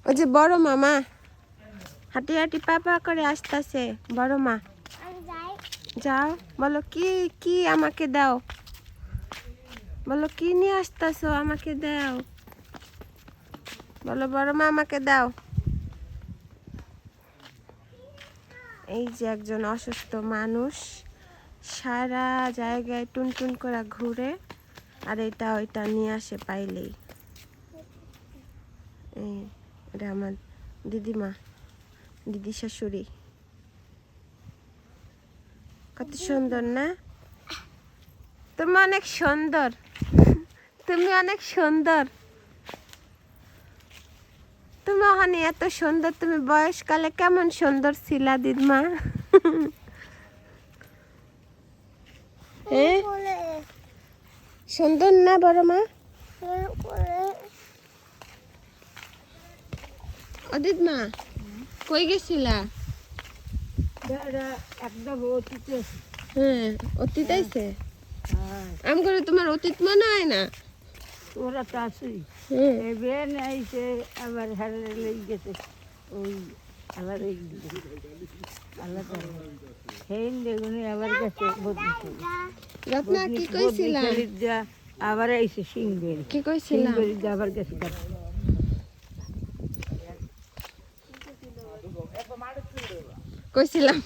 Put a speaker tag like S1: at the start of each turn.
S1: ওই যে বড় মামা হাঁটি হাঁটি পাপা করে আসতেছে। বড় মা যাও, বলো কি কি আমাকে দাও, বলো কি নিয়ে আসতেছো, আমাকে দাও, বলো বড় মা আমাকে দাও। এই যে একজন অসুস্থ মানুষ সারা জায়গায় টুনটুন করে ঘুরে, আর এটা ওইটা নিয়ে আসে পাইলেই। এই এটা আমার দিদিমা, দিদি শাশুড়ি। কত সুন্দর না? তুমি অনেক সুন্দর, তুমি অনেক সুন্দর, তুমি ওখানে এত সুন্দর, তুমি বয়সকালে কেমন সুন্দর ছিলা দিদিমা? হ্যাঁ সুন্দর না বড় মা? ও দিদিমা কই গেছিলা? হ্যাঁ অতীত আইছে। আমি করে তোমার অতীত মনে হয় না?
S2: ওরা তো আসেই বেন আইছে আবার হারে লেগে গেছে ওই আবার এই আলাদা হেন বেগুনি আবার গেছে বদলিছে
S1: রত্না কি কইছিলা?
S2: আবার আইছে সিংবের
S1: কি কইছিলা?
S2: আবার গেছে
S1: কইছিলাম